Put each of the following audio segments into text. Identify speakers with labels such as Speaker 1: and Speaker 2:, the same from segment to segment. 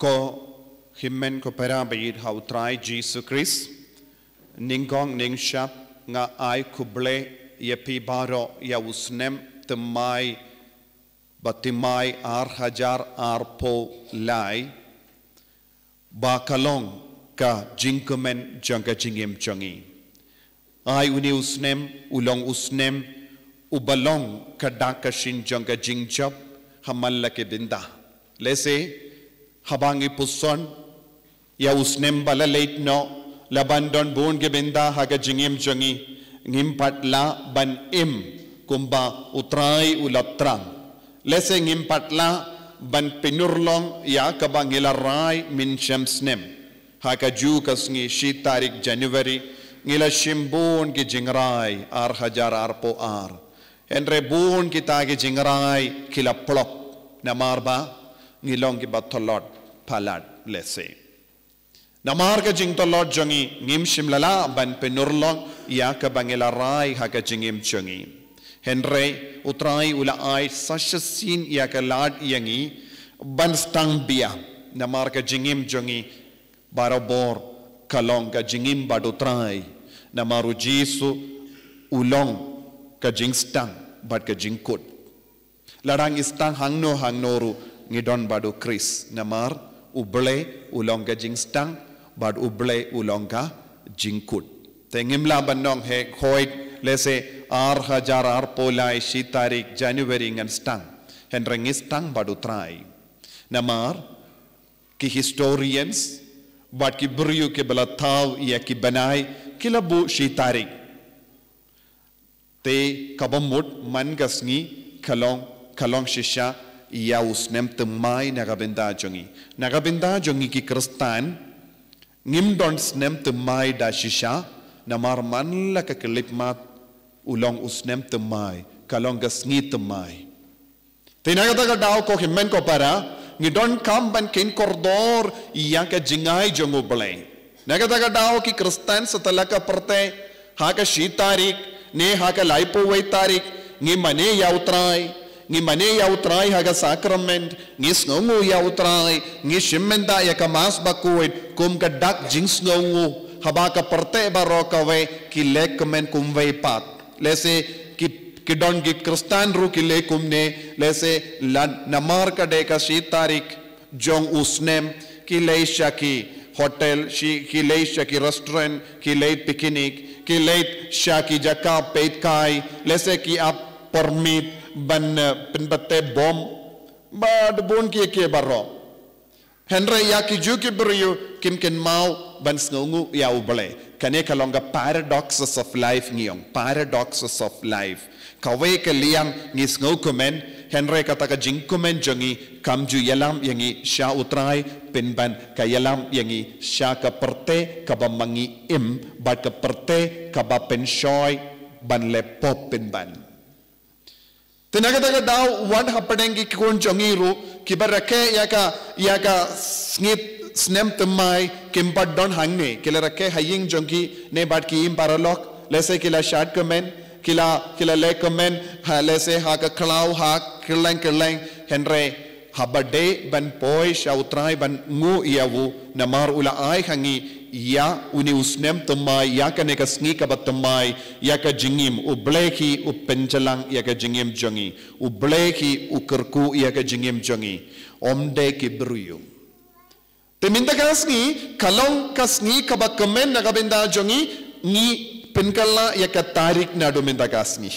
Speaker 1: ko himmen ko perabid hautrai Jesu Christ ningong ning shap nga ai kuble yepi baro ya usnem temai batimai ar hajar ar po lai bakalong ka jingkumen jangka jingim jangi ai uni usnem ulong usnem ubalong kadakashin jangka jingjab hamalla ke binda lese habangi puson ya usnem bala late no labandon bun ke binda haga jingim jangi ngim patla ban im kumba utrai ulatrang lese ngim patla ban pinurlong ya kabangila rai min shamsnem haka ju kasngi shi tarik January ngila shimbun ki jingrai ar hajar ar po ar enre bun kita ki jingrai kila plop namarba ngilong ki batolot palat lese namar ka jing tolot jangi ngim shimlala ban penurlong ya kabangila rai haka jingim jangi henre utrai ula ai sashasin ya kalad yangi ban stang bia namar ka jingim jangi barabor kalong ka jingim badutrai namaru Jesu ulong ka jing stang bad ka jingkut ladang istang hangnoru ngidon badu Chris namar uble ulong ka jing stang bad uble ulong ka jingkut tengimla banong he khoit lese ar hajar ar polai shi tarik January ngan stang henreng stang badutrai namar ki historians bad ki buriu ke balataw ya ki banai kilabu shi tarik te kabamut man gasngi kalong shisha ya usnem temai nagabenda jongi ki kristan ngimdon snem temai da shisha namar man la ka klipmat ulong usnem temai kalong gasngi temai te nagadaga daw ko himmen ko para ngidon kam ban kin kordor iya ka jingai jongo blay nagadaga daw ki kristan satala ka parte haka shi tarik ne haka laipo wai tarik ngi mane ya utrai haga sacrament ngi snongu ya utrai ngi shimmenda ya ka mas bakuit kum ka dak jing snongu haba ka parte baroka we ki lekmen kum wai pat lese ki don ki kristan ru ki lekum ne lese namar ka de ka shi tarik jong usnem ki leisha ki hotel ki leisha ki restaurant ki late picnic ki late shaki jaka peit kai lese ki ap permit ban penbate bom bad bon ki baro henry ya ki ju ki brio kim ken mau ban snungu ya ubale kane kalonga paradoxes of life ngiyong paradoxes of life kawe ke liang ngis ngau komen henry kata ka jing komen jangi kamju yalam yangi sha utrai penban ka yalam yangi sha ka perte ka bamangi im bad ka perte ka ba penshoy ban le pop penban tenaga daga daw what happening ki kon jangi ru ki barake ya ka snip snem temai kimpad don hangne kila rake haying jongi ne bad ki im paralok lese kila short comment kila le comment ha lese ha ka klau ha kirlang henre habade ban poi shautrai ban ngu yawu namar ula ai hangi ya uni usnem temai ya ka ne ka sngi ka batamai ya ka jingim ublehi upenjalang ya ka jingim jongi ublehi ukerku ya ka jingim jongi omde ki bruyu teminda kasni kalong kasni ka ba comment na kabenda jongi ni penkala ya ka tarik na do minda kasni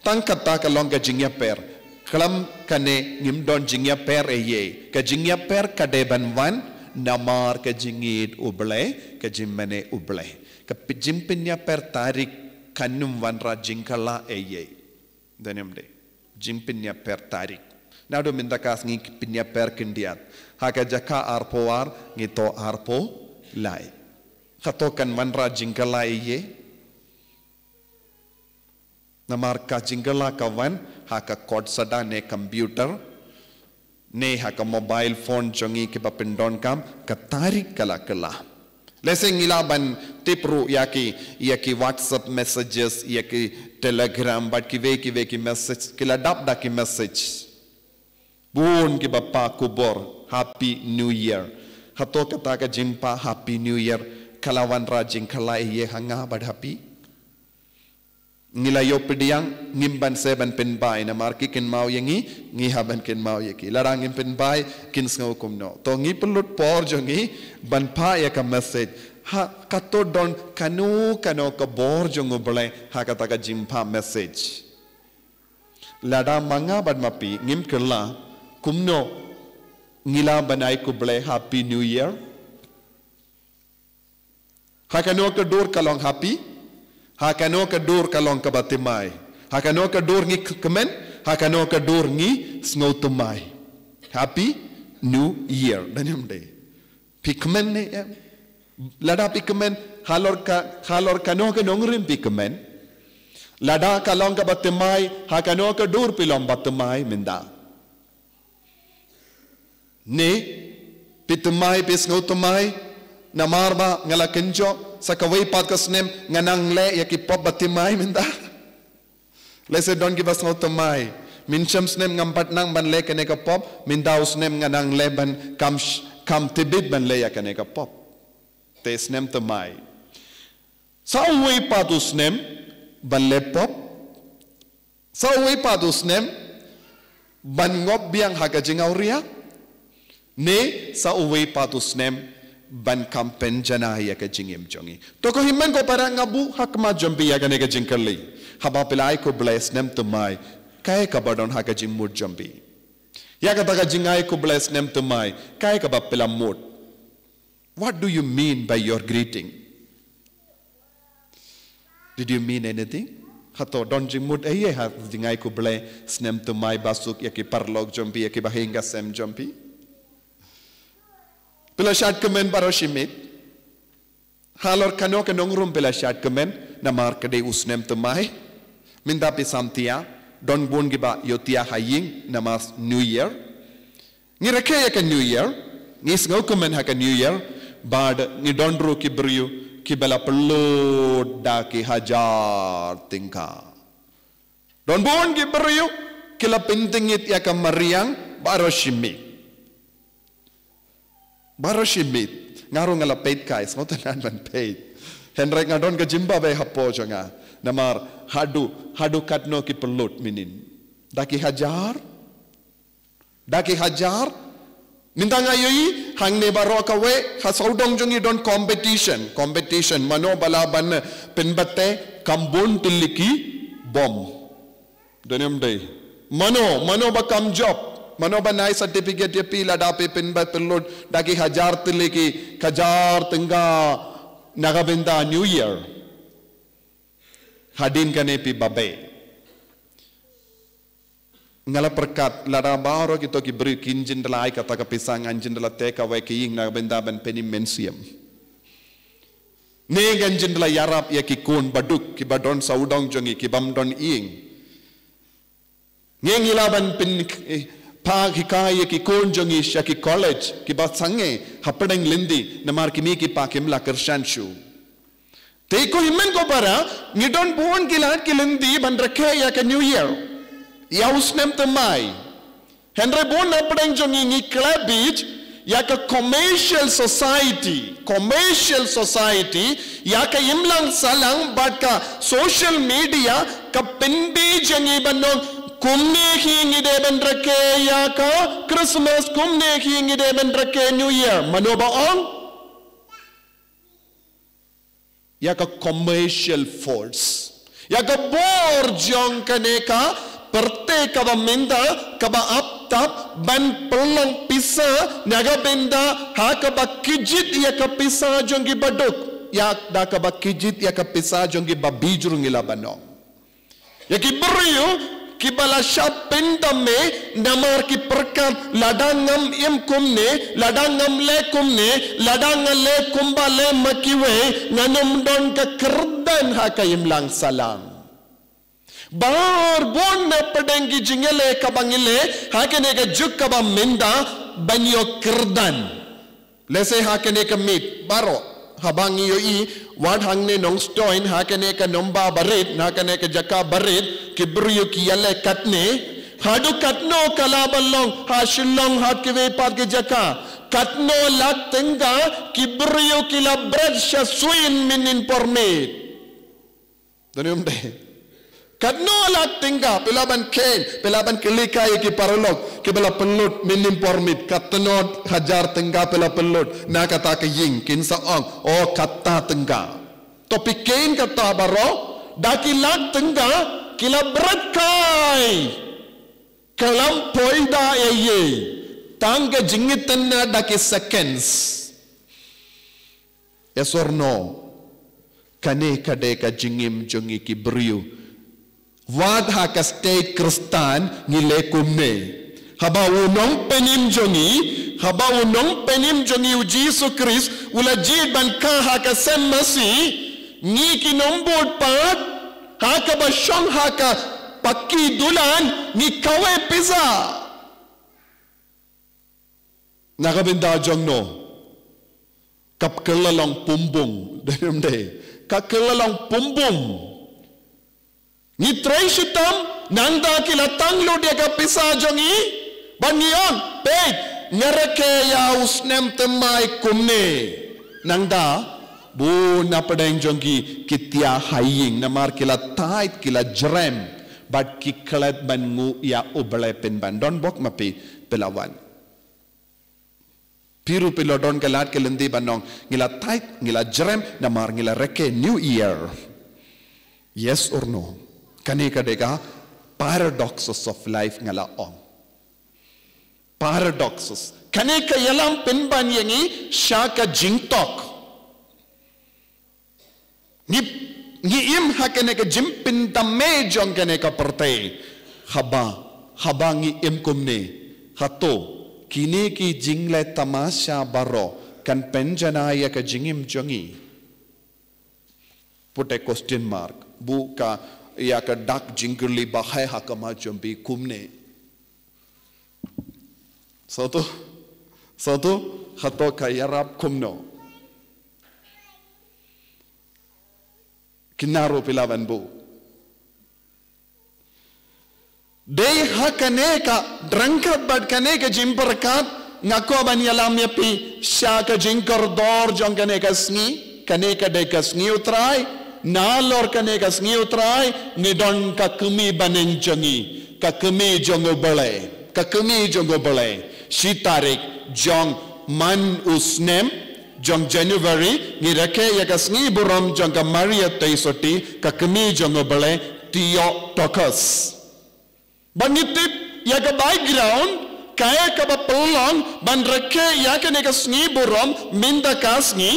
Speaker 1: tang kata kalong ka jingya per kalam kane ngimdon jingya per eye ka jingya per ka deban wan namar ka jingid uble ka jimmene uble ka jimpinya per tarik kanum wanra jingkala eye danemde jimpinya per tarik nado minda kas ngi pinya per kindiat haka jaka arpoar ngito arpo lai khatokan wanra jingkala eye namar ka jingkala kawan haka kod sada ne computer ne haka mobile phone jongi ke papindon kam ka tarik kala lese ngila ban tipru yaki WhatsApp messages yaki Telegram but ki message kila dap da ki message bun ki bapa kubor Happy New Year. Hato kata ka jimpa Happy New Year. Kalawan rajing kalai ye hanga bad happy. Ngilayo pediang ngimban seban penbai na marki kin mau yangi ngihaban kin mau yaki. Larangin penbai kin sngau kumno. To ngi pelut por jongi ban pa ya ka message. Ha kato don kanu kano ka bor jongo boleh ha kata ka jimpa message. Lada manga bad mapi ngim kerla kumno ngila banai ku boleh Happy New Year. Hakano ka dur kalong happy, hakano ka dur kalong kabatimay, hakano ka dur ngi kemen, hakano ka dur ngi sngotumay. Happy New Year. Danyam day. Pikmen ne lada pikmen halor kano ka nongrim pikmen. Lada kalong kabatimay, hakano ka dur pilong batimay minda. Ne pitumay pisngotumay. Namarba ngala kenjo sa kaway podcast nganang le yakipop batimay minda. Let's say don't give us no tomay. Minchams nem ngampat nang ban le kaneka pop mindaus nem nganang le ban kam tibit ban le yakaneka pop. Tes nem tomay. Sa uwi patus nem ban le pop. Sa uwi patus nem ban ngop biang hakajingaw ria. Ne sa uwi patus nem ban kampen janaya ka jingim jongi to ko himman ko para ngabu hakma jombi ya gane ka jingkali haba pilai ko bless nem tumai kai ka badon ha ka jingmut jombi ya ka taga jingai ko bless nem tumai kai ka ba pilamut. What do you mean by your greeting? Did you mean anything? Hato don jingmut aye ha jingai ko bless nem tumai basuk ya ki parlog jombi ya ki bahinga sem jombi. Pela syat kemen baro shimit. Halor kano kenongrum pela syat kemen namar kede usnem temai. Minta pisamtia don bun giba yotia haying namar New Year. Ngireke ya ke New Year. Ngis ngau kemen ha ke New Year. Bad ngidondru ki beriu ki bela pelud da ki hajar tingka. Don bun ki beriu kila pentingit ya ke mariang baro shimit. Baroshimit ngaro ngala paid kais ngotanan ban paid henrek ngadon ke Zimbabwe hapo jonga namar hadu katno ki pelut minin daki hajar minta ngayoi hangne baro kawe hasaudong jongi don competition mano balaban penbate kambon tiliki bom donem day mano bakam job Mano banai certificate ya pila dape pinbat pelud daki hajar tiliki kajar tengah nagabenda New Year hadin kane pi babe ngala perkat lara baro kito ki beri kinjin dalai kata kapisang anjin dala teka wa ki ing nagabenda ban peni mensiam ne ganjin dala yarap ya ki kun baduk ki badon saudong jongi ki bamdon ing ngengilaban pin pag hikaya ki konjongi siya ki college ki batsange hapadang lindi namar kimi ki pakim la kershanshu te ko himmen ko para ngidon buon kilat ki lindi ban rakhe ya ka New Year ya usnem tamai henre bon hapadang jongi ni club beach ya ka commercial society ya ka imlang salang bat ka social media ka pindi jangi banong kumne hingi de ben rake ya ka Christmas kumne hingi de ben rake New Year mano ba on ya ka commercial force ya ka bor jong kane ka perte ka ba minda ka ba aptap ban pelong pisa naga benda ha ka ba kijit ya ka pisa jongi baduk ya da ka ba kijit ya ka pisa jongi ba bijrung ila bano ya ki beriu kibala syapin tame namar ki perkat ladangam im kumne ladangam le kumne ladangam le kumbale makiwe nanum don ka kerdan hakayim lang salang bar bon na padengi jingele kabangile hakene ka juk ka minda banyo kerdan lese hakene ka mit baro habang iyo wad hangne nong stoin hakane ka nomba barit hakane ka jaka barit kibruyo ki yale katne
Speaker 2: hadu katno kalabalong ha shillong ha kiwe pat ke jaka katno lak tengga kibrio kila bradsha suin minin pormit danium de katno lak tengga pelaban ken pelaban kelikai ki parolog ke bela pelut minin pormit katno hajar tengga pela pelut na kata ke ying kin saong o kata tengga topik ken kata baro daki lak tengga kila bradkai kalam poida ye tangga jingitanna daki seconds yes or no kane kade ka jingim jongi ki brio wad ha ka state kristan ngile kumne haba unong penim jongi u Jesus Christ ula jid ban ka ha ka semmasi ni ki nombod pat ha ka ba shong ha ka pakki dulan ni kawe pizza nakabinda jongno kap kelalong pumbung dalam de kap kelalong pumbung ni try sitam nanda kilatang lo dia ka pizza jongi bangion pe ngareke ya usnem temai kumne nanda bu na padeng jongi kitya haying namar kila tait kila jrem but kikalat bangu ya ubale pen ban don bok mapi pelawan piru pilodon kelat kelendi banong ngila tait ngila jrem namar ngila reke new year yes or no kane kadega paradoxes of life ngala on paradoxes kane ka yalam pen ban yangi shaka jingtok ni im hakene ka jimpin tamme jong kene ka perte haba ngi im kumne hato kini ki jingle tamasha baro kan penjanaya ka jingim jongi put a question mark bu ka ya ka dak jingli bahai hakama jombi kumne soto hato ka yarab kumno kinaro pilawan bu dei hakane ka drangkat bad kane ka jimperkat ngako ban yalam yapi shaka jinkar dor jong kane ka sngi kane ka de ka sngi utrai nalor kane ka sngi utrai nidon ka kumi banen jongi ka kumi jongo bale shitarik jong man usnem jong January ni rake ya ka sngi buram jong ka Maria Taisoti ka kumi jongo bale tio tokas banitip ya ka background kaya ka ba pelong ban rake ya ka ne ka sngi buram minda ka sngi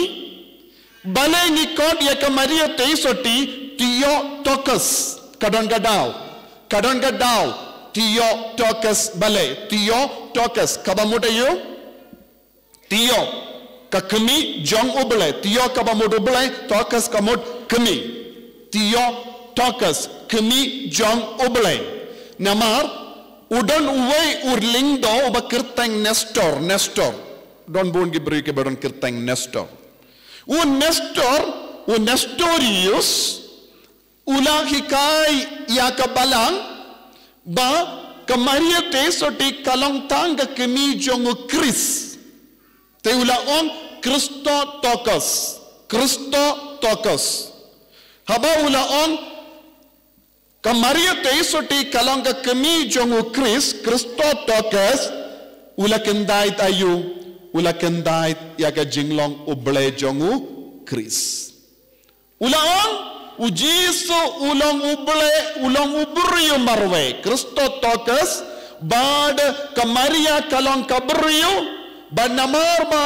Speaker 2: bale ni kod ya ka Maria Taisoti tio tokas kadon gadao tio tokas bale tio tokas kabamudayo tio kakami jong ubale tio kabamud ubale tokas kamud kami tio tokas kami jong ubale namar udon uway urling do uba kirtang nestor don bon gibri ke badon kirtang nestor nestorius ulahikai ya kabalang ba kamaria te soti kalong tang kami jong Chris te ula on Christo tokos haba ula on kamaria te soti kalong kami jong Christo tokos ula kendai tayu ula kendai ya ka jinglong uble jong Chris ula on ujiso ulong ubriyo marwe Christo tokos bad kamaria kalong kabriyo bad namarba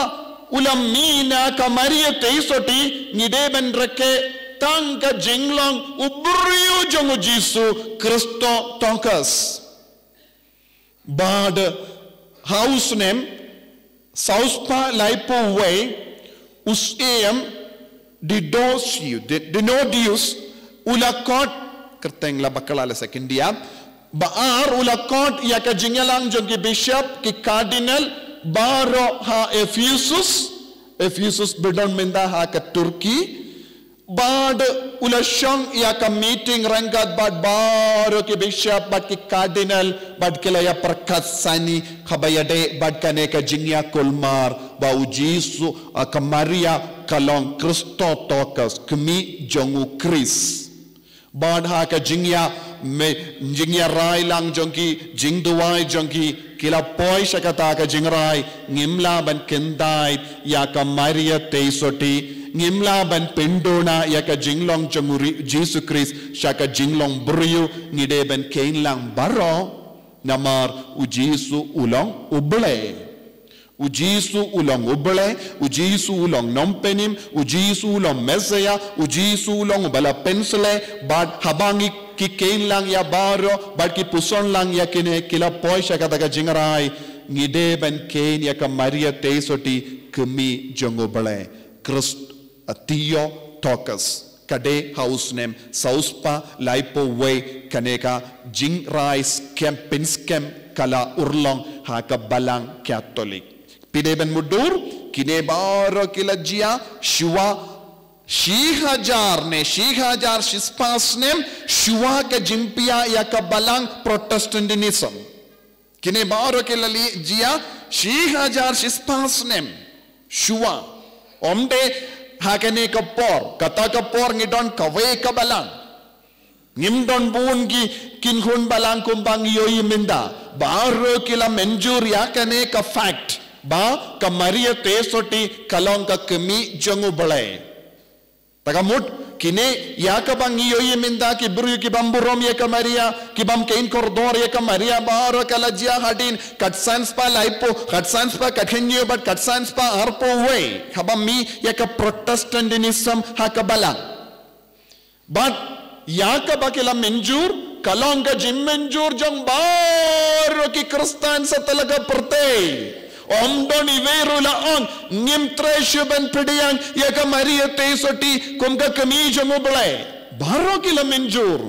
Speaker 2: ulam mina kamaria teisoti ngideben reke tangka jinglong ubriyo jongu jisu Christo tokos bad house name Sauspa Laipo Way Usam Dinodius ulakot kerteng la bakala la sekundia baar ulakot ya ka jingalang jogi bishop ki cardinal baro ha Ephesus bedon menda ha ka Turkey bad ulasang ya ka meeting rangkat bad baro ki bishop bad ki cardinal bad kilaya perkasani khabayade bad kane ka jingya kolmar ba ujisu ka Maria kalong Kristo tokas kemi jongu Kris bad ha ka jingya me jingya rai lang jongki jingduai jongki kila poi sakata ka jingrai ngimla ban kendai ya ka Maria teisoti ngimla ban pendona ya ka jinglong jonguri Jesus Christ shaka jinglong brio ngide ban keinlang baro namar ujisu ulong uble ujisu ulong uble ujisu ulong nompenim ujisu ulong mesaya ujisu ulong bala pensle bad habangi ki keinlang ya baro bad ki puson lang ya kine kila poi shaka daga jingrai ngide ban kein ya ka Maria teisoti kemi jongo bale Christ Theo Tokas kade house name sauspa laipo way kaneka jing rice kempin kala urlong haka balang Catholic pideben mudur kine baro kilajia shua shihajar shispas nem shua ka jimpia ya ka balang Protestantism kine baro kilali jia shihajar shispas nem shua omde hakane kapor kata kapor ngidon kawe ka balang ngimdon bun gi kinhun balang kumbang yoi minda baro kila menjur yakane ka fact ba ka Maria tesoti kalong ka kemi jongu balai tagamut kine yakabang yoi minda ki buru ki bamburom ya ka Maria ki bam kein kordor ya ka Maria baro kalajia hadin katsans pa laipo katsans pa kathenyo but katsans pa arpo way habam mi ya ka Protestantism hakabalang but yakabakila menjur kalong ka jim menjur jong baro ki Kristan sa talaga pertay Omdon iveru laon ngim tresyo ben pediyang ya ka Maria teisoti kum ka kemi jongo balai baro kila menjur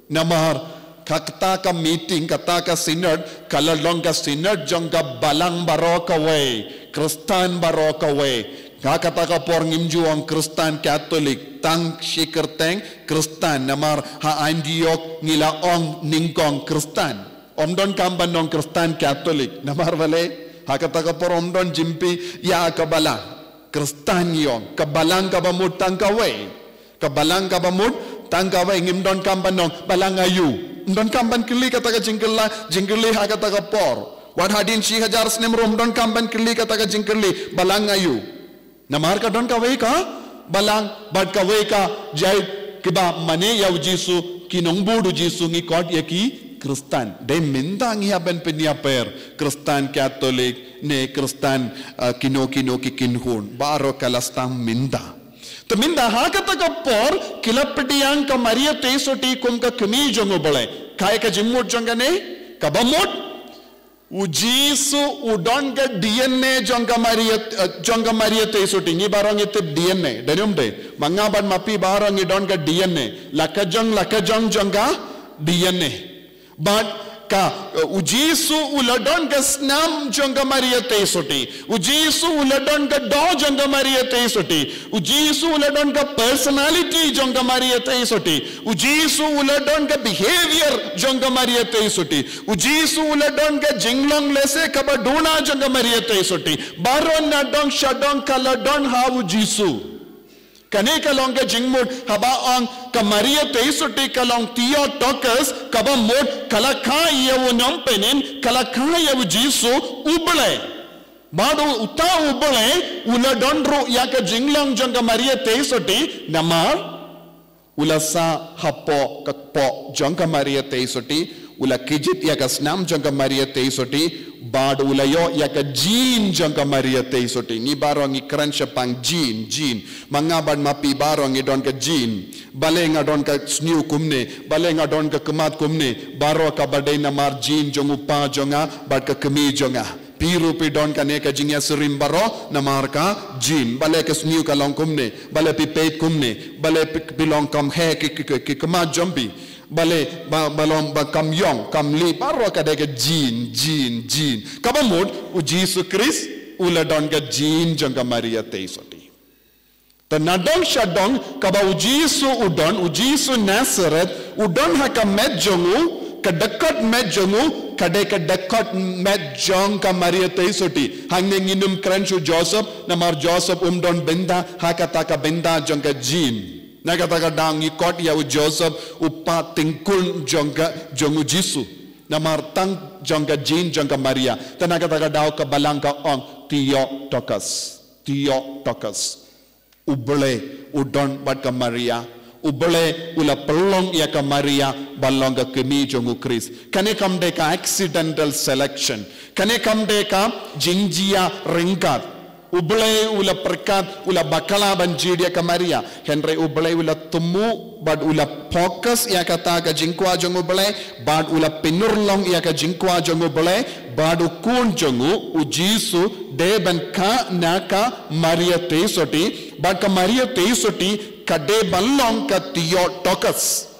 Speaker 2: namar kakta ka meeting kata ka synod kalalong ka synod jong ka balang baro ka way Kristan baro ka way kakata ka por ngimju ang Kristan Catholic tang shikerteng Kristan namar ha andiok ngila ong ningkong Kristan omdon kamban nong Kristan Catholic namar vale hakata ka por omdon jimpi ya kabala Kristan yong kabalang kabamut tangkaway kabalang kabamut tangkaway ngimdon kamban nong balangayu ndon kamban kili kata ka jingkeli hakata ka por wat hadin shi hajar snem romdon kamban kili kata ka jingkeli balangayu namar ka don kaway ka balang bad kaway ka jay kiba mane yaw Jisu kinong budu Jisu ngi kod yaki Kristan de mendang ya ben peniaper Kristan Catholic ne Kristan kino ki kinhun baro kalastang minda to minda hakata ka por kilapetiang ka Maria teisoti kum ka kemi jongo bole kai ka jimmut jongane ka bamut ujisu udon ka DNA jonga Maria teisoti ni barang itu DNA darium de mangaban mapi barang idon ka DNA lakajong jonga DNA but ka ujisu uladon ka snam jonga Maria teisoti ujisu uladon ka do jonga Maria teisoti ujisu uladon ka personality jonga Maria teisoti ujisu uladon ka behavior jonga Maria teisoti ujisu uladon ka jinglong lese kabaduna jonga Maria teisoti baron na dong shadong kaladon ha ujisu kane kalong ka jingmut habaang ka Maria teisoti kalong Theo Tokas kabamut kalakha yaw nompenin kalakha yaw Jisu uble bado uta uble uladonro ya ka jinglong jong ka Maria teisoti namar ulasa hapo kakpo jong ka Maria teisoti ula kijit ya ka snam jong ka Maria teisoti bad ulayo ya ka jin jong ka Maria teisoti ni barong ikransya pang jin mangaban mapi barong idon ka jin bale nga don ka sniu kumne bale nga don ka kemat kumne baro ka badai namar jin jong upa jonga bad ka kemi jonga piru pidon ka ne ka jingya serim baro namar ka jin bale ka sniu ka long kumne bale pi peit kumne bale pilong kam he ki kemat jombi bale balong ba kamyong kamli baro ka de jin kabamut u Jisu Christ uladon ka jin jong ka Maria teisoti Tanadong syadong kaba ujisu udon, ujisu Nazareth, udon haka medjongu, kedekat medjongu, kedekat medjong ka Maria teisoti. Hangnya nginum krensu Joseph, namar Joseph umdon benda, haka taka benda jong ka jin. Nakataka dang ikot ya u Joseph upa tingkul jongu Jisu. Namar tang jongka jin jongka Maria. Tanakataka daw ka balangka on Theotokos. Ubele udon bat ka Maria. Ubele ula pelong ya ka Maria balong ka kemi jongu Chris. Kane kamde ka accidental selection. Kane kamde ka jingjia ringkat. Ubele ula perkat ula bakala banjidia ka Maria. Henry ubele ula temu bad ula fokus ya kata ka jingkwa jong ubele bad ula pinurlong ya ka jingkwa jong ubele bad ukun jongu ujisu deben ka naka Maria teisoti bad ka Maria teisoti kade balong ka Theotokos.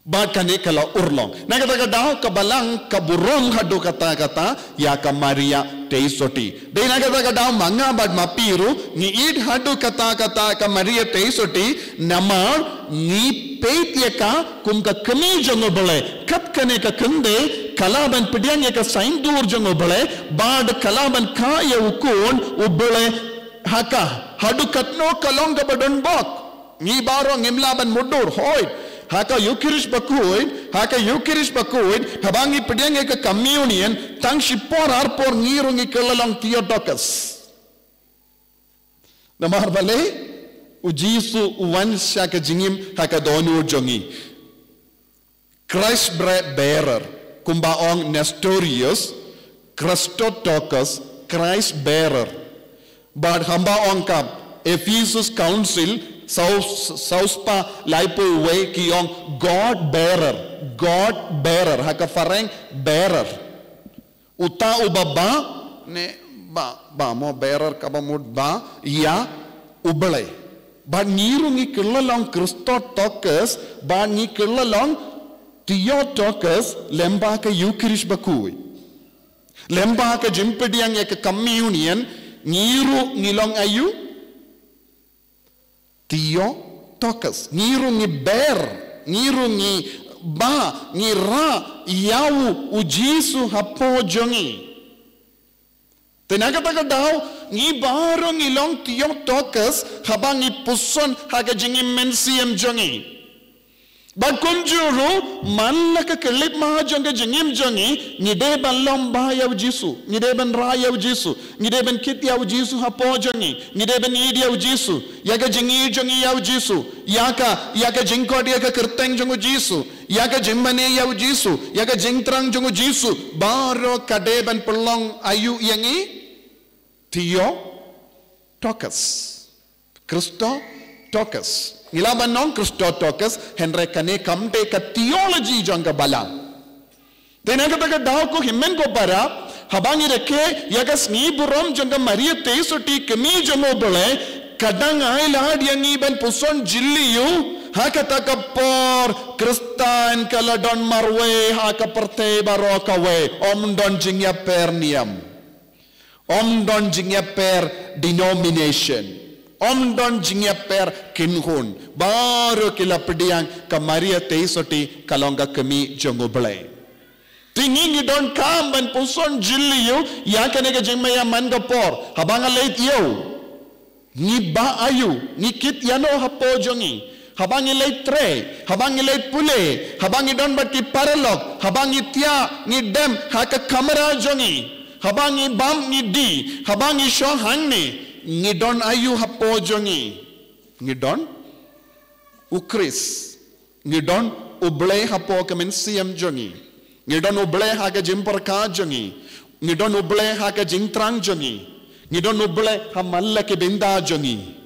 Speaker 2: Bakane kala urlong. Nakata daw kabalang kaburong hadu kata ya ka Maria teisoti. Dei nakata daw manga bad mapiru ni id hadu kata ka Maria teisoti namar ni peitya ka kum ka kami jongo bole kat kane ka kende kalaban pidyang ka saindur jongo bole bad kalaban ka ya ukun ubole haka hadu katno kalong ka badon bok ni baro ngimlaban mudur hoy. Haka Eucharist bakuid, habangi pedang ke communion, tang shipor arpor ngirungi kelalong Theotokos. Namar bale, ujisu uwansya ke jingim haka donu jongi. Christ bearer, kumbaong Nestorius, Christotokos, Christ bearer. But hamba ongkap, Ephesus Council, Sauspa laipo way kiyong God bearer haka fareng bearer uta ubaba ne ba mo bearer kabamud ba ya ubale ba nirungi killalong Christotokos ba ni killalong Theotokos lemba ka Eucharist bakui lemba ka jimpediang ya ka communion niru ngilong ayu Theotokos, ngirungi ber, ngirungi ba, ngira, yau, ujisu hapo jongi. Tenakataka daw, ngi baro ngilong Theotokos, habang ipuson haga jingi mensiem jongi. Bakunjuru, malaka kelip maha jonga jingim jongi, ngideban lomba yaw jisu, ngideban ra yaw jisu, ngideban kit yaw jisu hapo jongi, ngideban idi yaw jisu, yaga jingi jongi yaw jisu, yaga jingkod yaga kerteng jongu jisu, yaga jimmane yaw jisu, yaga jingtrang jongu jisu, baro kadeban pelong ayu yangi, Theotokos, Christotokos. Ilaban non Christotokos Henry kane kamte ka theology jangka balang. Tenakataka daw ko himen ko para habangi reke yaga sniburom jangka Maria teisoti kemi jango bole kadang ailad yang iban puson jilliu hakataka por Kristan kaladon marwe haka perte barokawe omdon jingya perniam omdon jingya per denomination Omdon jingya per kinhun baru kila pediang ka Maria teisoti kalonga kemi jongo belai tingi don kamban puson jilliu ya kanega jingmaya mangapor habanga leit yo ni ba ayu ni kit yano hapo jongi habangi leit tre habangi leit pule habangi don bati paralog habangi tia ni dem haka kamera jongi habangi bam ni di habangi shohang ni ngidon ayu hapo jongi ngidon ukris ngidon uble hapo kamen siam jongi ngidon uble haga jimpar ka jongi ngidon uble haga jingtrang jongi ngidon uble hamalla ke binda jongi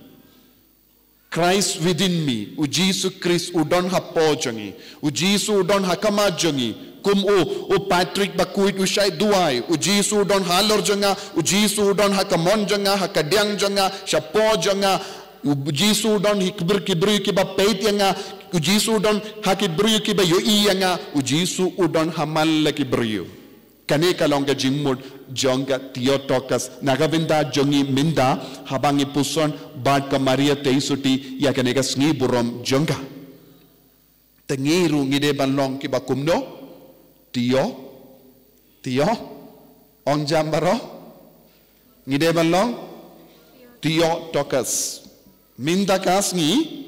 Speaker 2: Christ within me ujisu Christ udon hapo jongi ujisu udon hakama jongi kum o Patrick bakuit usai duai ujisu don halor jonga ujisu don hakamon jonga hakadiang jonga shapo jonga ujisu don hikbir kibru kiba peit yanga ujisu don hakibru kiba yo iyanga ujisu udon hamal kibru kaneka longa jingmut jonga Theotokos nagabinda jongi minda habangi puson bad ka Maria teisuti ya kaneka sngi burom jonga tengiru ngide balong ki bakumno Tio ong jambaro ngide balong Theotokos minda kasni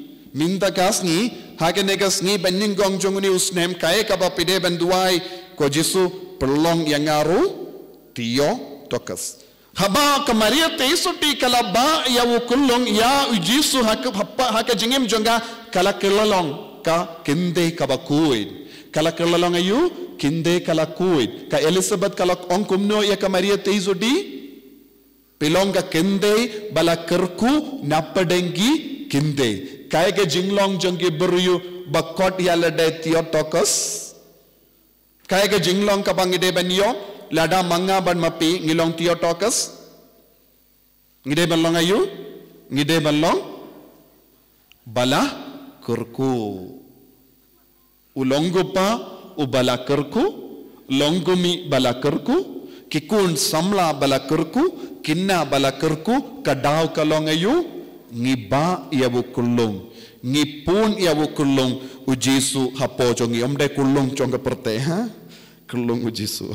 Speaker 2: hakaneka sngi beningong jonguni usnem kae ka ba pide banduai ko Jisu perlong yang ngaru Theotokos haba ka Maria teisuti kala ba ya wukulong ya Jisu haka jingim jonga kala kelalong ka kinde ka bakuid kala kelalong ayu kinde kala kuid ka Elizabeth kala ongkumno ya ka Maria teisuti pilong ka kinde bala kerku napadengi kinde kaya ke jinglong jongki beryu bakot yalade Theotokos kaya ke jinglong kapangide banyo lada manga ban mapi ngilong Theotokos ngide balong ayu ngide balong bala kerku ulonggupa ubala kerku longgumi bala kerku kikun samla bala kerku kinna bala kerku kadaw kalong ayu ngiba yabu kulung ngipun yabu kulung ujisu hapo jongi omde kulung jonga perte ha kulung ujisu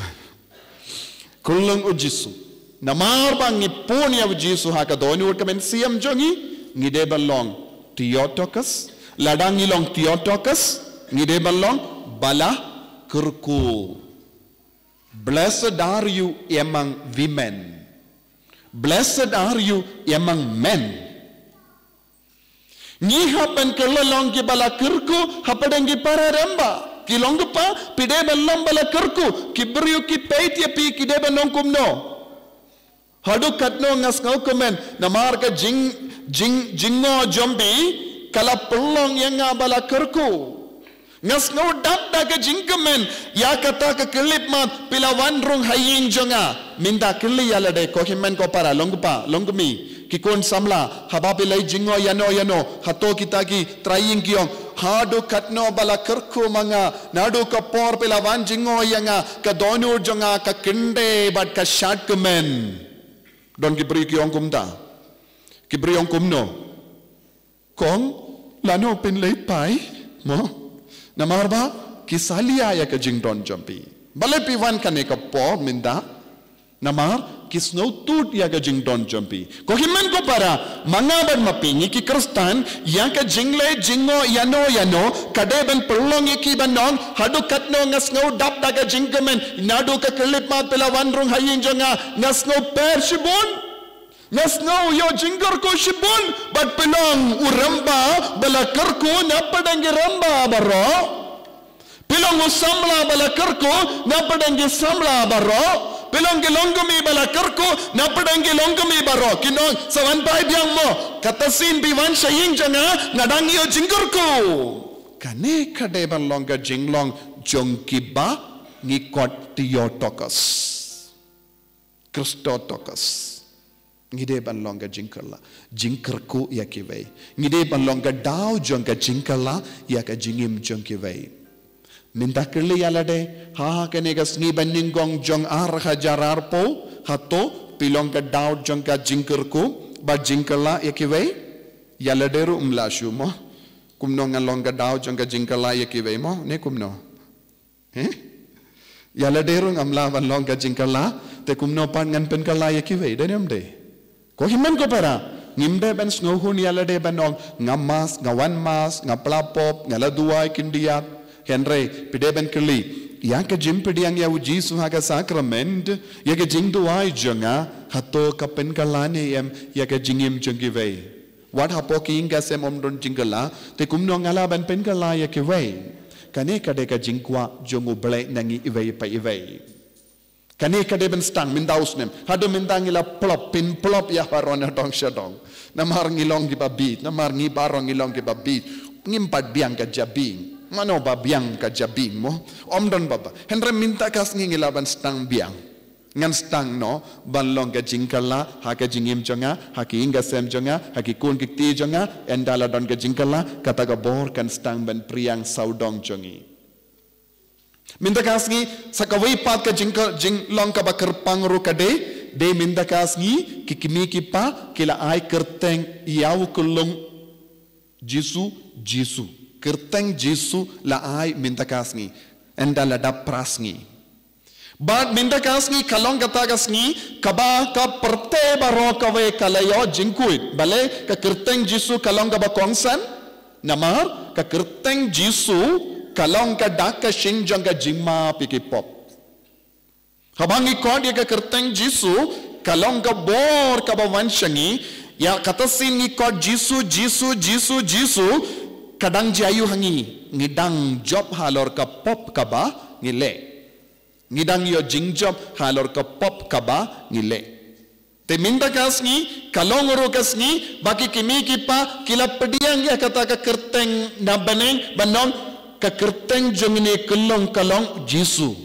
Speaker 2: namar bang ngipun yabu jisu ha ka doni ur kamen siam jongi ngide balong Theotokos ladang ilong Theotokos ngide balong bala kurku blessed are you among women blessed are you among men ni hapen kelolong ki bala kurku hapadengi para remba kilong pa pide belom bala kurku kibriu ki peit ya pi kide benong kumno hadu katno ngas ngau komen namar ka jingo jombi kala pelong yang bala kurku ngas ngau dap ke jingkemen ya kata ke kelip mat pila wanrung haying jonga minta keli yalade ko himen ko para longmi kikon samla habapilai jingo yano hato kitaki trying kiong hadu katno bala kerku manga nadu ka por pila wan jingo yanga ka donu jonga ka kinde bat ka shat kemen don kibri kiong kumta kibri ong kumno kong lano pin lei pai mo namarba kisalia ya ka jingdon jampi bale piwan kane ka por minda namar kisno tut ya ka jingdon jampi ko himen ko para mangaban mapingi ki kristan ya ka jingle jingo yano kade ben perlong ki banong hadu katno ngasngau dap daga jingkemen nadu ka kelip mat pela wanrung hayin jonga ngasngau per shibun ngasngau yo jinggar ko shibun bat pelong uramba bala kerku napadangi ramba baro pilong usamla bala kerku napadangi samla baro pilong gelonggumi bala kerku napadangi longgumi baro kinong sawan bai biang mo katasin biwan saying jana ngadangi yo jinggarku kane kade balongga jinglong jongkiba ngikot Theotokos Christotokos ngide balongga jingkerku yakiwei ngide balongga daw jongga jingkala yaka jingim jongkiwei minta kerli yalade ha kanega sni baningong jong ar hajarar po hato pilong ka daw jongga jingkerku ba jingkala yakiwei yaladeru umlashu mo kumno ngalongga daw jongga jingkala yakiwei mo ne kumno yaladeru ngamla balongga jingkala te kumno pan ngan penkala yakiwei denem de ko himen ko para ngimde ben snohun yalade benong ngamas ngawan mas ngaplapop ngaladuai kindia henry pide ben kli yang ke jim pidiang ya uji suhaga sakrament ya ke jingduai jonga hato kapen kalane yam ya ke jingim jongi vei what hapo king ga sem omdon jingala te kumno ngala ben pen kala ya ke vei kane kade ka jingkwa jongu ble nangi ivei pa ivei kane kade ben stang mindaus nem hado mindangila plop pin plop ya parona dong shadong namar ngilong gi babit namar ngi barong ngilong gi babit ngimpat biang ka jabing mano ba biang ka jabing mo omdon baba henre minta kas ngila ban stang biang ngan stang no balong ka jingkala ha ka jingim jonga ha ki inga sem jonga ha ki kun ki ti jonga endala don ka jingkala kata ka bor kan stang ben priang saudong jongi Mindakas ngi sakawai pat ka jinglong ka bakar pangro ka de mindakas ngi kikimi kipa kila ai kerteng iau kulung Jisu kerteng Jisu la ai mindakas ngi enda la da pras ngi bad mindakas ngi kalong katagas ngi kaba ka perte baro kawe kalayo jingkuit bale ka kerteng Jisu kalong ka bakongsan namar ka kerteng Jisu kalong ka daka shinjong ka jingma pikipop habangi kod ya ka kerteng Jisu kalong ka bor ka bawanshangi ya katasin ni kod Jisu kadang jayu hangi ngidang job halor ka pop ka ba ngile ngidang yo jingjob halor ka pop ka ba ngile te minda kasngi kalong ro kasngi baki kimi kipa kila pediang ya kata ka kerteng na baneng banong ka kerteng jongine kalong Jisu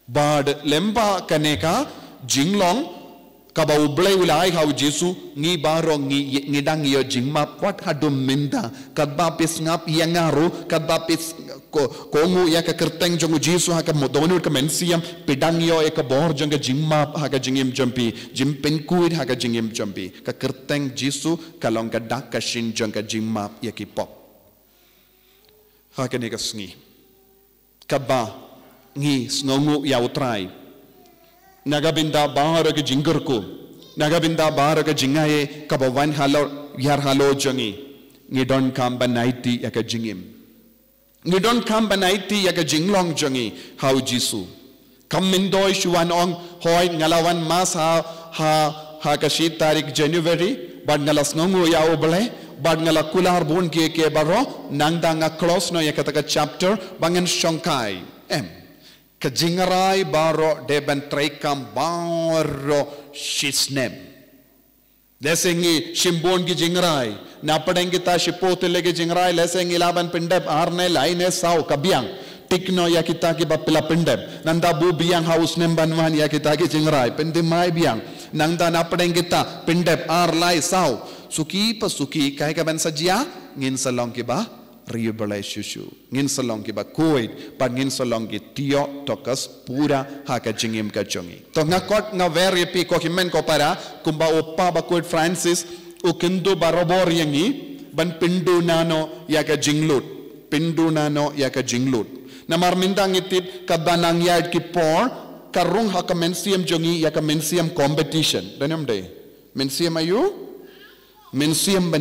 Speaker 2: bad lemba kaneka jinglong kaba ublay ulay hau Jisu ngi baro ngi dang yo jingma kwat hadum minda kadba pis ngap yangaru kadba pis kongu ya ka kerteng jongu Jisu ha ka modonur ka mensiam pedang yo e ka bor jonga jingma ha ka jingim jampi jimpen kuid ha ka jingim jampi ka kerteng Jisu kalong ka dak ka shin jonga jingma ya ki pop haka nega sngi kaba ngi snongu ya utrai nagabinda bahara ke jinggerku nagabinda bahara ke jingaye kaba wan halo yar halo jangi ngi don kam banaiti ya ka jingim ngi don kam banaiti ya ka jinglong jangi hau Jisu kam mindoi shuan ong hoi ngalawan mas ha ka shit tarik January bad ngalas snongu ya oble bad ngala kular bun ke baro nangda nga close no ya kata chapter bangan shongkai ka jingarai baro deben traikam baro shisnem lesengi shimbon ki jingarai na padengi ta shipotele ki jingarai lesengi laban pindab arne laine sau kabyang tikno ya kita ki bapila pindab nanda bu biang haus nem banwan ya kita ki jingarai pendimai biang nangda na padengi ta pindab ar lai sau suki pasuki kai ka ban sajia ngin salong ki ba riu balai shushu ngin salong ki ba koid pan ngin salong ki tio tokas pura ha ka jingim ka chongi to ngakot nga veri pi ko himen ko para kumba oppa ba koid Francis o kendo barobor yangi ban pindu nano ya ka jinglut namar mindang itit kabanang yard ki por karung ha ka mensiam jongi ya ka mensiam competition denem de mensiam ayu mensiam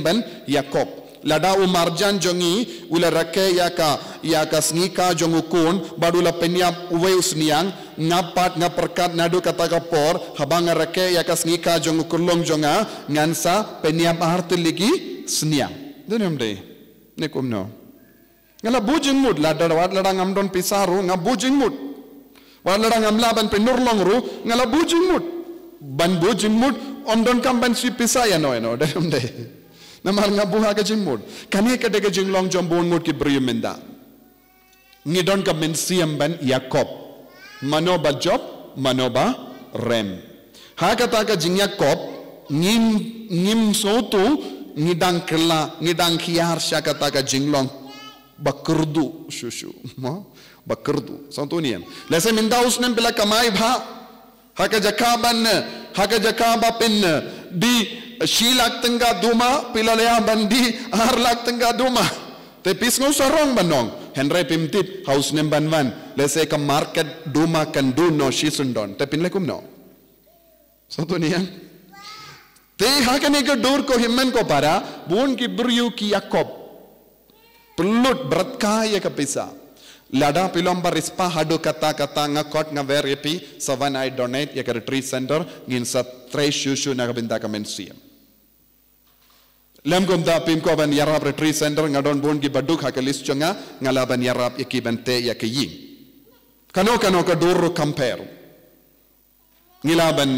Speaker 2: ban Yakob lada umarjan jongi ula rake ya ka sngika jongu kun badula penyam uwe usniang ngapat ngaperkat nadu kata kapor habang rake ya ka sngika jongu kulong jonga ngansa penyam artil ligi sniang denem de nekum no ngala bujing mud lada wat lada ngamdon pisaru ngabujing mud wat lada ngamla ban penurlong ru ngala bujing mud ban bujing mud ondon kamban si pisaya no denem de namar ngabuha ka jingmud kane ka de jinglong jombon mud ki briumenda ngidon ka mensiam ban Yakob manoba job manoba rem ha kata ka jing Yakob ngim sotu ngidang kela ngidang khiar sya kata ka jinglong bakurdu shushu bakurdu santunian lese mindaus nem bila kamai bha haka jakaba pin di shilak tengah duma pilalaya bandi harlak tengah duma te pisngo sarong banong henry pimtip haus nem banwan lese ka market duma kan duno shisundon te pinlekum no satu niyan te haka ne ka dur ko himmen ko para bun ki buryu ki Yakob pelut berat kaya ka pisa lada pilomba rispa hadu kata ngakot ngaver epi savan I donate ya ka retreat center ngin sa tre shushu na kabinda ka mensiam lem gom da pim ko ban yarab retreat center ngadon bon ki baduk ha ka list changa ngala ban yarab iki bante ya ka yin kano ka dur compare ngila ban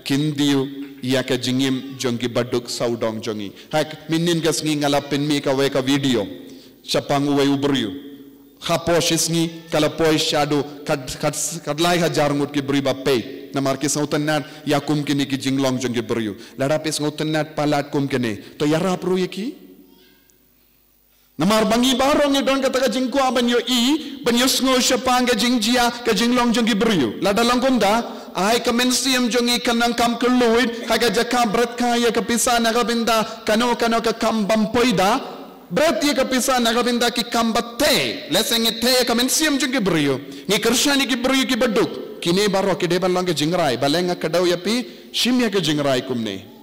Speaker 2: kindiu ya ka jingim jongi baduk saudong jongi hak minin gas ngi ngala pin mi ka we ka video chapang we ubriu Haposhisngi kalapoi shadu kadlai hajar ngut ki briba pay namar ki sautanat yakum kini ki jinglong jong ki briu lada pes ngautanat palat kum kene to yara pru yeki Namar bangi barong don kata ka jing kwa banyo banyo sngo syapang ka jing jia ka jing long jong gibryu la dalang konda ai ka mensiam jongi kanang kam keluid haga jaka brat kaya ka pisa na ka binda kano ka kam bampoida brat ye ka pisa na ka binda ki kam batte leseng te ka mensiam jong gibryu ni kershani gibryu ki baduk kini baro ki de balang ka jingrai balenga kadaw yapi shimya ka jingrai kumne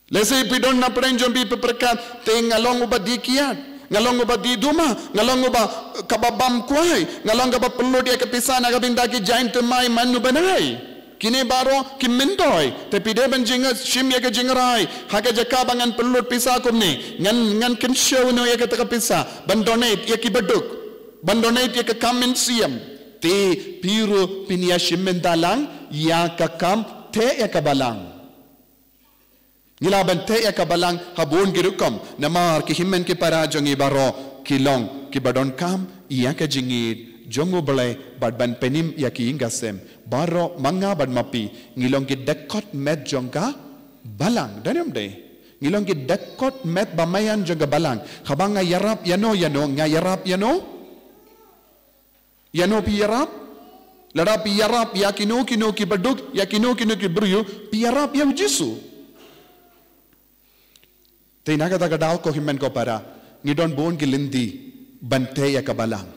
Speaker 2: Lese pidon na pren jombi peperkat te ngalong uba dikiat ngalong uba di duma ngalong uba kababam kuai ngalong uba perlu dia kepisah nak binda ki jain temai manu banai kini baro ki mentoy te pide ben jinga shimya ke jingrai haka jaka bangan perlu pisah kumni ngan ken show no ya ke pisah ban donate ya ki beduk ban donate ya ke kamen siam te piru pinia shimentalang ya ka kam te ya ka balang Ngilaban te ya kabalang habun girukam namar ki himmen ki para jongi baro kilong ki badon kam iya ka jingid jongo bale badban penim ya ki ingasem baro manga bad mapi ngilong ki dekot met jongka balang daniam de ngilong ki dekot met bamayan jongka balang habanga yarap yano nga yarap yano pi yarap lada pi yarap ya kino ki baduk ya kino ki bryu pi yarap ya jisu Te naga taga daw ko himmen ko para ngidon bon gilindi bante ya kabalang.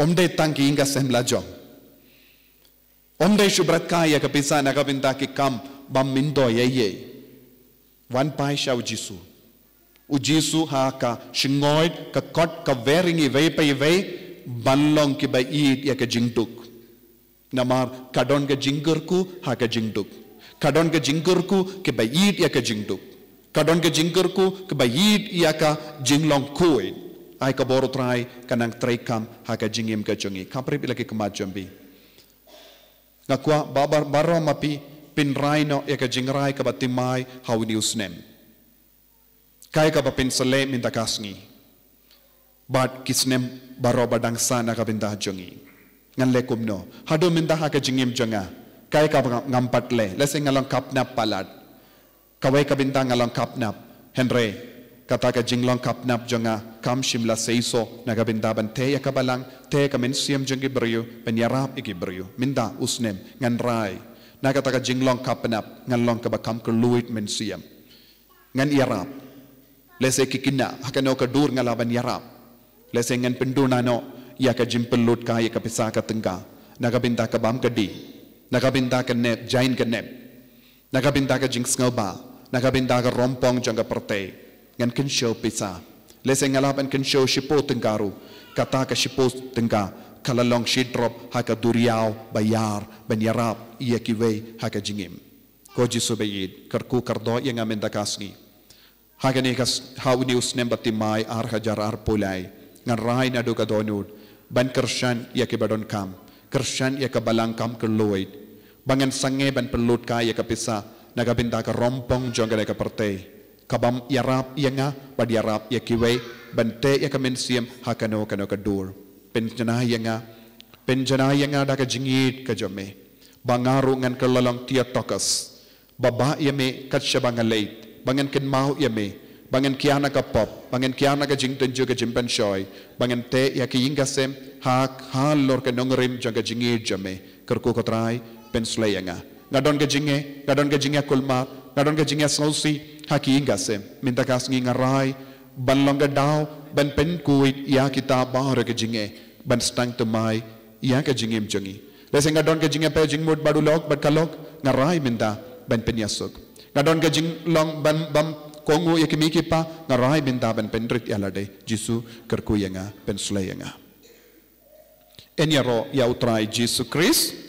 Speaker 2: Omde tangki inga semla jong. Omde shubrat kaya kapisa nakabinta ki kam bamindo ye. Wan pai sha ujisu. Ujisu ha ka shingoid ka kot ka veringi ve pa ve banlong ki ba eat ya ka jingduk. Namar kadon ka jinggerku ha ka jingduk. Kadon ka jinggerku ki ba eat ya ka jingduk. Kadon ke jingkerku ke bayid ia ka jinglong kuin ai ka boru trai kanang traikam ha ka jingim ka jongi kapri lagi ke majambi ngakwa babar baro mapi pinraino ia ka jingrai ka batimai hauni usnem kai ka bapin sale minta kasngi bat kisnem baro badang sana ka binda jongi ngan lekumno hado minta ha ka jingim jonga kai ka ngampat le lese ngalang kapnap palat Kawai kabintang ngalang kapnap, Henry, kata ka jinglong kapnap jonga kam shimla seiso nagabindaban te ya kabalang te kamen siam jongi beryu penyarap iki beryu minda usnem ngan rai nagata ka jinglong kapnap ngalong kabakam keluit men siam ngan yarap lese kikina hakano ka dur ngalaban yarap lese ngan pendunano ya ka jimpelut ka ya kapisa ka tengga nagabinda ka bam kadi nagabinda ka nep jain ka nep nagabinda ka jing sngoba Nakabinda ka rompong jangga perte ngan kensho pisa lese ngalapan kensho shipo tenggaru kata ka shipo tengga kalalong shidrop haka duriao bayar banyarap iya kiwe haka jingim ko jisu bayid karku kardo yang amenda kasni haka ni kas hauni usnem batimai ar hajar ar pulai ngan rai na do ka donud ban kershan iya kibadon kam kershan iya kabalang kam keloid bangan sange ban pelut ka iya kapisa Nagabinda ka rompong jongga ka perte kabam yarap yanga bad yarap yakiwe bante ya kamensiam hakano kano kadur penjana yanga da ka jingit ka jome bangaru ngan kalalang tia tokas baba yame katsya bangalait bangan ken mau yame bangan kiana ka pop bangan kiana ka jingten juga jimpan shoy bangan te ya ki ingasem hak halor ka nongrim jongga jingit jome kerku kotrai penslayanga Ngadon ke jinge kulma, ngadon ke jinge sausi, haki ingasem, minta kasngi ngarai, ban longga daw, ban pen kuit, ya kita bahar ke jinge, ban stang temai, ya ke jinge mjongi. Lese ngadon ke jinge pe jingmut badulok, bad kalok, ngarai minta, ban pen yasuk. Ngadon ke jing long ban bam kongu ya kimiki pa, ngarai minta ban pen rit yalade, jisu kerku yanga, pen sulay yanga. Enyaro ya utrai Jisu Kris.